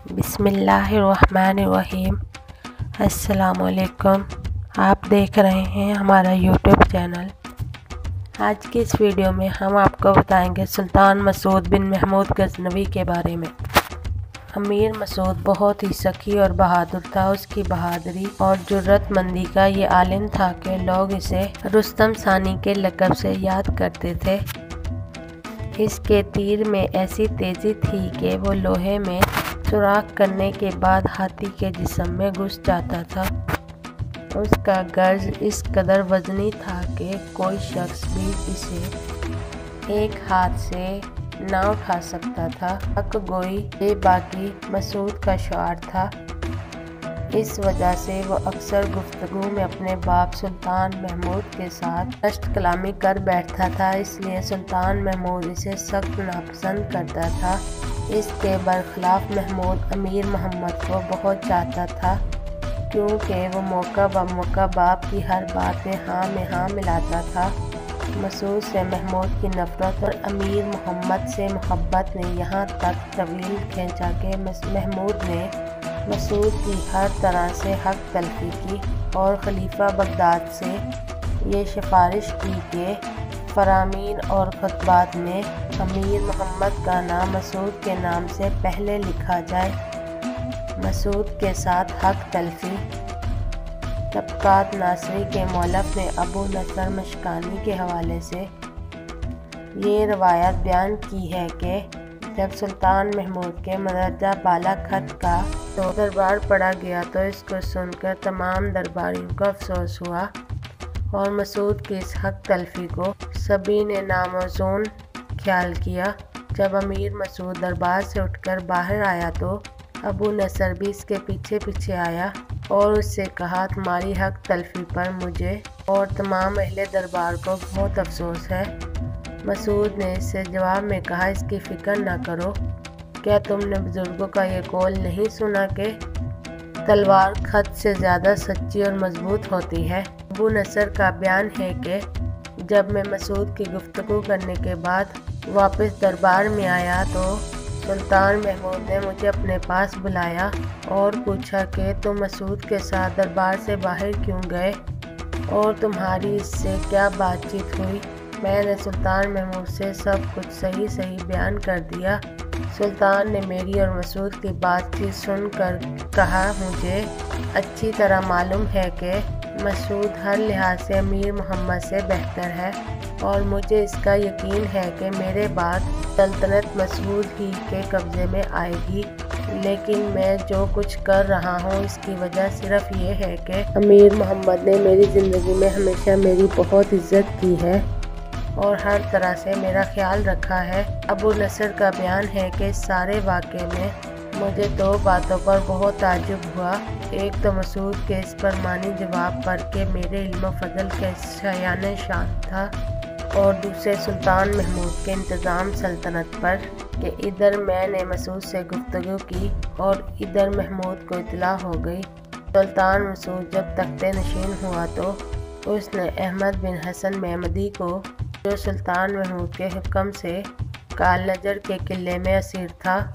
बिस्मिल्लाहिर्रहमानिर्रहीम। अस्सलामुअलैकुम। आप देख रहे हैं हमारा यूट्यूब चैनल। आज की इस वीडियो में हम आपको बताएंगे सुल्तान मसूद बिन महमूद गजनवी के बारे में। अमीर मसूद बहुत ही सखी और बहादुर था। उसकी बहादुरी और जुर्रतमंदी का ये आलिम था कि लोग इसे रुस्तम सानी के लक़ब से याद करते थे। इसके तीर में ऐसी तेज़ी थी कि वो लोहे में सुराख करने के बाद हाथी के जिस्म में घुस जाता था। उसका गर्ज इस कदर वज़नी था कि कोई शख्स भी इसे एक हाथ से ना उठा सकता था। हक गोई बेबाकी मसूद का शुआर था। इस वजह से वो अक्सर गुफ्तगू में अपने बाप सुल्तान महमूद के साथ तश्त कलामी कर बैठता था, इसलिए सुल्तान महमूद इसे सख्त नापसंद करता था। इसके बरखिलाफ महमूद अमीर मोहम्मद को बहुत चाहता था, क्योंकि वो मौका ब मौका बाप की हर बात में हाँ मिलाता था। मसूद से महमूद की नफ़रत और अमीर मोहम्मद से मोहब्बत ने यहाँ तक तवील खींचा कि महमूद ने मसूद की हर तरह से हक तलफी की और खलीफा बगदाद से ये सिफारिश की कि फरामीन और खुतबात में अमीर मोहम्मद का नाम मसूद के नाम से पहले लिखा जाए। मसूद के साथ हक तलफी। तबकात नासरी के मौलफ ने अबू नसर मशकानी के हवाले से ये रवायत बयान की है कि जब सुल्तान महमूद के मदरजा बाला खत का तो दरबार पढ़ा गया तो इसको सुनकर तमाम दरबारियों को अफसोस हुआ और मसूद की इस हक तलफी को सभी ने नामौजून ख्याल किया। जब अमीर मसूद दरबार से उठकर बाहर आया तो अबू नसर भी इसके पीछे पीछे आया और उससे कहा, तुम्हारी हक तलफी पर मुझे और तमाम अहले दरबार को बहुत अफसोस है। मसूद ने इससे जवाब में कहा, इसकी फ़िक्र ना करो। क्या तुमने बुजुर्गों का ये कौल नहीं सुना कि तलवार खत से ज़्यादा सच्ची और मजबूत होती है। अबू नसर का बयान है कि जब मैं मसूद की गुफ्तगू करने के बाद वापस दरबार में आया तो सुल्तान महमूद ने मुझे अपने पास बुलाया और पूछा कि तुम मसूद के साथ दरबार से बाहर क्यों गए और तुम्हारी इससे क्या बातचीत हुई। मैंने सुल्तान महमूद से सब कुछ सही बयान कर दिया। सुल्तान ने मेरी और मसूद की बातचीत सुनकर कहा, मुझे अच्छी तरह मालूम है कि मसूद हर लिहाज से अमीर मोहम्मद से बेहतर है और मुझे इसका यकीन है कि मेरे बाद सल्तनत मसूद ही के कब्ज़े में आएगी। लेकिन मैं जो कुछ कर रहा हूँ इसकी वजह सिर्फ ये है कि अमीर मोहम्मद ने मेरी ज़िंदगी में हमेशा मेरी बहुत इज्जत की है और हर तरह से मेरा ख्याल रखा है। अबू नसर का बयान है कि इस सारे वाक़े में मुझे दो बातों पर बहुत ताज्जुब हुआ। एक तो मसूद के इस परमानी जवाब पर कि मेरे इल्म फजल के शयान शान था और दूसरे सुल्तान महमूद के इंतज़ाम सल्तनत पर कि इधर मैंने मसूद से गुफ्तगू की और इधर महमूद को इतला हो गई। सुल्तान मसूद जब तख्ते नशीन हुआ तो उसने अहमद बिन हसन महमदी को, जो सुल्तान महमूद के हुक्म से कालनजर के किले में असीर था,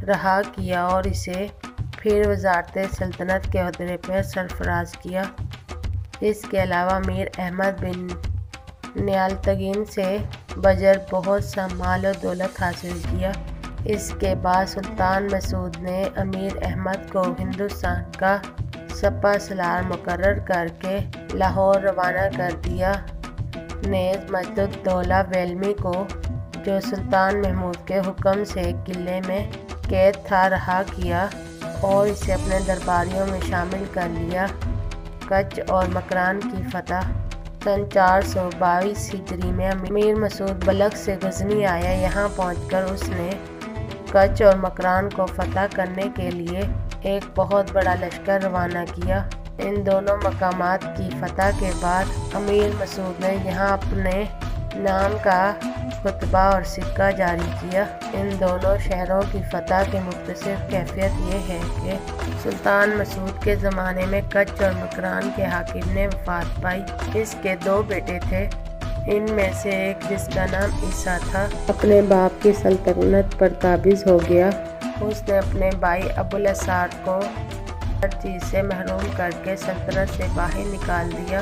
रहा किया और इसे फिर वज़ारत सल्तनत के ओहदे पर सरफराज किया। इसके अलावा मीर अहमद बिन नियालतगीन से बजर बहुत सा माल और दौलत हासिल किया। इसके बाद सुल्तान मसूद ने अमीर अहमद को हिंदुस्तान का सपा सलार मुकर्रर करके लाहौर रवाना कर दिया। नेज़ मजदुद दौला वेलमी को, जो सुल्तान महमूद के हुक्म से किले में कैद था, रहा किया और इसे अपने दरबारियों में शामिल कर लिया। कच्छ और मकरान की फतह। सन 422 हिजरी में अमीर मसूद बलख से गजनी आया। यहाँ पहुंचकर उसने कच्छ और मकरान को फतह करने के लिए एक बहुत बड़ा लश्कर रवाना किया। इन दोनों मकामात की फतह के बाद अमीर मसूद ने यहाँ अपने नाम का खुतबा और सिक्का जारी किया। इन दोनों शहरों की फतह की मुख्तसर कैफियत ये है कि सुल्तान मसूद के ज़माने में कच्छ और मकरान के हाकिम ने वफात पाई। इसके दो बेटे थे, इनमें से एक जिसका नाम ईसा था अपने बाप की सल्तनत पर काबिज हो गया اس نے اپنے بھائی ابوالاسعد کو ہر چیز سے محروم کر کے سلطنت سے باہر نکال دیا۔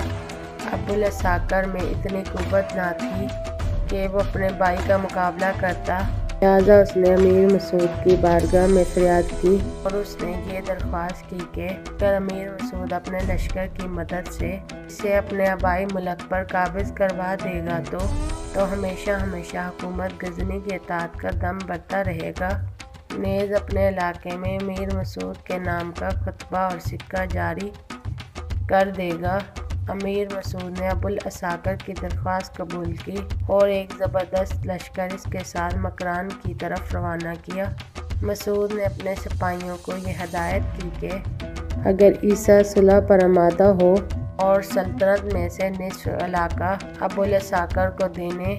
ابوالاسعد میں اتنی قوت نہ تھی کہ وہ اپنے بھائی کا مقابلہ کرتا، لہٰذا اس نے امیر مسعود کی بارگاہ میں فریاد کی اور اس نے یہ درخواست کی کہ اگر امیر مسعود اپنے لشکر کی مدد سے اسے اپنے آبائی ملک پر قابض کروا دے گا تو ہمیشہ ہمیشہ حکومت غزنی کی اطاعت کا دم بڑھتا رہے گا۔ نیز اپنے علاقے میں امیر مسعود کے نام کا خطبہ اور سکہ جاری کر دے گا۔ امیر مسعود نے ابوالاسعد کی درخواست قبول کی اور ایک زبردست لشکر اس کے ساتھ مکران کی طرف روانہ کیا۔ مسعود نے اپنے سپاہیوں کو یہ ہدایت کی کہ اگر عیسیٰ صلح پر آمادہ ہو اور سلطنت میں سے نصف علاقہ ابوالاسعد کو دینے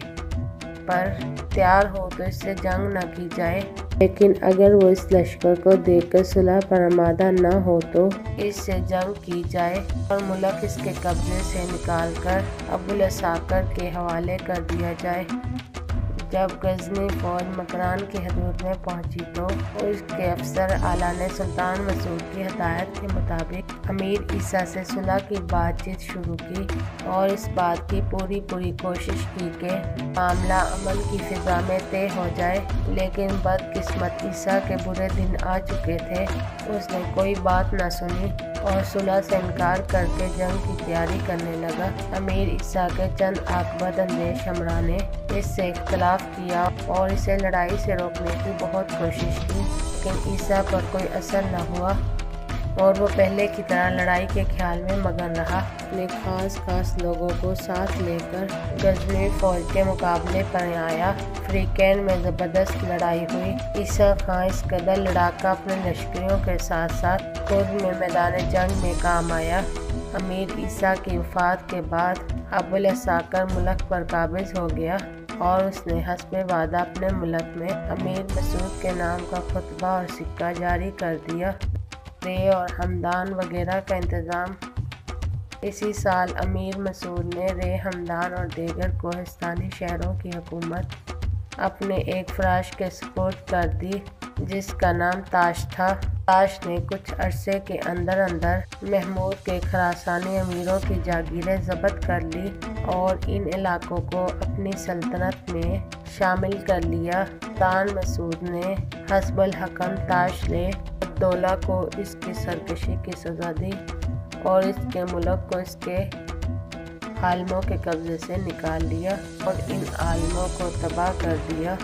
پر تیار ہو تو اس سے جنگ نہ کی جائے، لیکن اگر وہ اس لشکر کو دیکھ کر صلح پر آمادہ نہ ہو تو اس سے جنگ کی جائے اور ملک اس کے قبضے سے نکال کر ابوالاسعد کے حوالے کر دیا جائے۔ جب غزنی فوج مکران کی حدود میں پہنچی تو اس کے افسر اعلیٰ نے سلطان مسعود کی ہدایت کے مطابق امیر عیسیٰ سے صلح کی بات چیت شروع کی اور اس بات کی پوری کوشش کی کہ معاملہ امن کی فضا میں طے ہو جائے، لیکن بدقسمت عیسیٰ کے برے دن آ چکے تھے۔ اس نے کوئی بات نہ سنی اور صلح سے انکار کر کے جنگ کی تیاری کرنے لگا۔ امیر عیسیٰ کے چند عاقبت اندیش ہمراہ نے اس سے اختلاف کیا اور اسے لڑائی سے روکنے کی بہت کوشش کی، لیکن عیسیٰ پر کوئی اثر نہ ہوا اور وہ پہلے کی طرح لڑائی کے خیال میں مگن رہا۔ اپنے خاص لوگوں کو ساتھ لے کر غزنوی فوج کے مقابلے پر آیا۔ فریقین میں زبردست لڑائی ہوئی۔ عیسیٰ خان اس قدر لڑاکا اپنے لشکریوں کے ساتھ ساتھ خود میں میدان جنگ میں کام آیا۔ امیر عیسیٰ کی وفات کے بعد ابوالاسعد ملک پر قابض ہو گیا اور اس نے حسب وعدہ اپنے ملک میں امیر مسعود کے نام کا خطبہ اور سکہ جاری کر دیا۔ رے اور ہمدان وغیرہ کا انتظام۔ اسی سال امیر مسعود نے رے، ہمدان اور دیگر کوہستانی شہروں کی حکومت اپنے ایک فراش کے سپرد کر دی جس کا نام تاش تھا۔ تاش نے کچھ عرصے کے اندر محمود کے خراسانی امیروں کی جاگیریں ضبط کر لی اور ان علاقوں کو اپنی سلطنت میں شامل کر لیا۔ سلطان مسعود نے حسب الحکم تاش لے الدولہ کو اس کی سرکشی کی سزا دی اور اس کے ملک کو اس کے عالموں کے قبضے سے نکال لیا اور ان عالموں کو تباہ کر دیا۔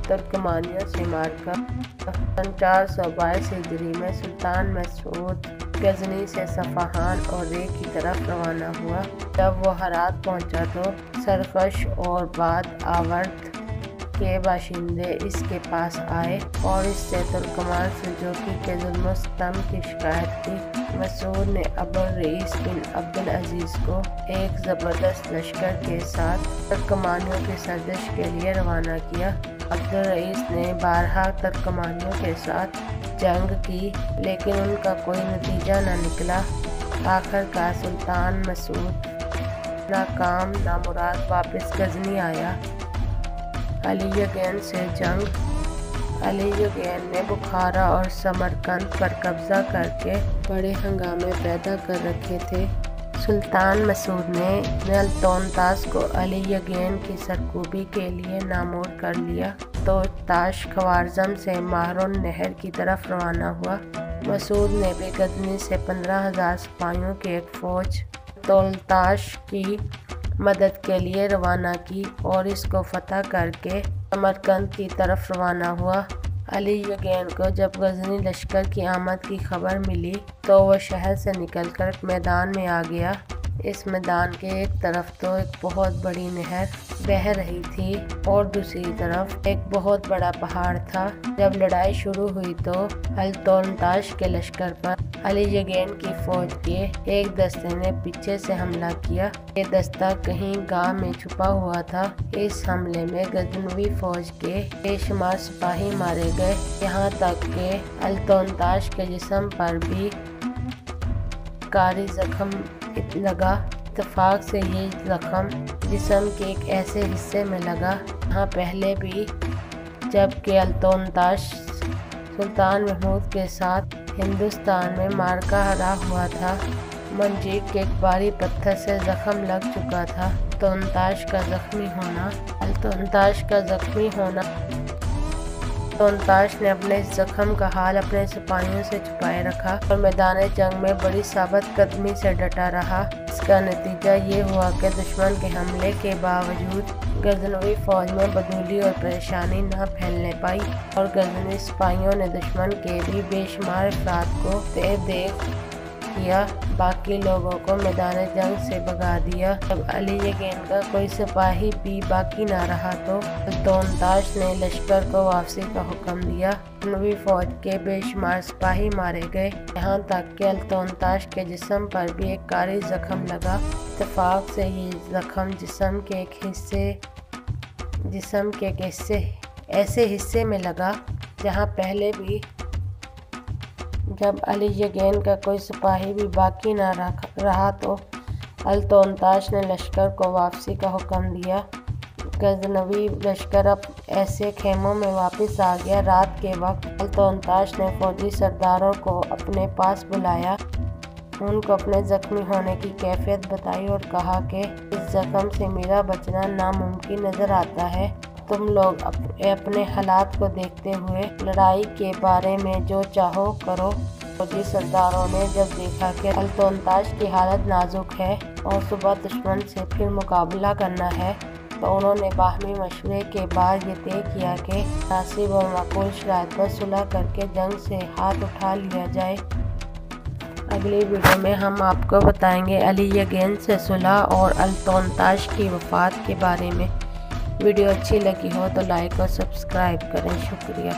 ترکمانیوں سے مار کر 422 ہجری میں سلطان مسعود غزنی سے صفحان اور رے کی طرف روانہ ہوا۔ جب وہ ہرات پہنچا تو سرخش اور باد آورت کے باشندے اس کے پاس آئے اور اس سے ترکمان سلجوقی کے ظلم و ستم کی شکایت کی۔ مسعود نے ابوالرئیس بن عبدالعزیز کو ایک زبردست لشکر کے ساتھ ترکمانیوں کی سرزش کے لیے روانہ کیا۔ عبدالرئیس نے بارہا ترکمانیوں کے ساتھ جنگ کی لیکن ان کا کوئی نتیجہ نہ نکلا۔ آخر کار سلطان مسعود ناکام نامراد واپس غزنی آیا۔ علی یگین سے جنگ۔ علی یگین نے بخارا اور سمرقند پر قبضہ کر کے بڑے ہنگامے پیدا کر رکھے تھے۔ سلطان مسعود نے التونتاش کو علی یگین کی سرکوبی کے لیے نامور کر لیا تو تاش خوارزم سے ماہر النہر کی طرف روانہ ہوا۔ مسعود نے بھی غزنی سے 15,000 سپاہیوں کی ایک فوج التونتاش کی مدد کے لیے روانہ کی اور اس کو فتح کر کے سمرقند کی طرف روانہ ہوا۔ علی یگین کو جب غزنی لشکر کی آمد کی خبر ملی تو وہ شہر سے نکل کر میدان میں آ گیا۔ اس میدان کے ایک طرف تو ایک بہت بڑی نہر بہہ رہی تھی اور دوسری طرف ایک بہت بڑا پہاڑ تھا۔ جب لڑائی شروع ہوئی تو التونتاش کے لشکر پر علی یگین کی فوج کے ایک دستے نے پیچھے سے حملہ کیا۔ یہ دستہ کہیں گاہ میں چھپا ہوا تھا۔ اس حملے میں غزنوی فوج کے بے شمار سپاہی مارے گئے، یہاں تک کہ التونتاش کے جسم پر بھی کاری زخم لگا۔ اتفاق سے یہ زخم جسم کے ایک ایسے حصے میں لگا جہاں پہلے بھی جب کہ التونتاش सुल्तान महमूद के साथ हिंदुस्तान में मार्का हरा हुआ था। मंजीक के एक भारी पत्थर से जख्म लग चुका था। तोन्ताश का जख्मी होना तोन्ताश ने अपने इस जख्म का हाल अपने सिपाहियों से छुपाए रखा और मैदान जंग में बड़ी साबित कदमी से डटा रहा। इसका नतीजा ये हुआ कि दुश्मन के हमले के बावजूद गजनवी फौज में बदूली और परेशानी न फैलने पाई और गजनवी सिपाहियों ने दुश्मन के भी बेशुमार अफराद को देख किया, बाकी लोगों को मैदान जंग से भगा दिया। जब अली यगेन का कोई सिपाही भी बाकी न रहा तो तोन्ताश ने लश्कर को वापसी का हुक्म दिया। गजनवी फौज के बेशुमार सिपाही मारे गए, यहाँ तक कि तोन्ताश के जिस्म पर भी एक कारी जख्म लगा। इत्तेफाक से ये जख्म जिस्म के एक ऐसे हिस्से में लगा जहाँ पहले भी जब अली यगेन का कोई सिपाही भी बाकी न रहा तो तोन्ताश ने लश्कर को वापसी का हुक्म दिया। गजनवी लश्कर अब ऐसे खेमों में वापस आ गया। रात के वक्त तोन्ताश ने फौजी सरदारों को अपने पास बुलाया, उनको अपने जख्मी होने की कैफियत बताई और कहा कि इस जख्म से मेरा बचना नामुमकिन नजर आता है। तुम लोग अपने हालात को देखते हुए लड़ाई के बारे में जो चाहो करो। फौजी सरदारों ने जब देखा कि तोन्ताश की हालत नाजुक है और सुबह दुश्मन से फिर मुकाबला करना है, तो उन्होंने बाहमी मशवरे के बाद ये तय किया कि मुनासिब और माकूल शराइत पर सुलह करके जंग से हाथ उठा लिया जाए। अगली वीडियो में हम आपको बताएंगे अली यगेन से सुलह और तोन्ताश की वफात के बारे में। वीडियो अच्छी लगी हो तो लाइक और सब्सक्राइब करें। शुक्रिया।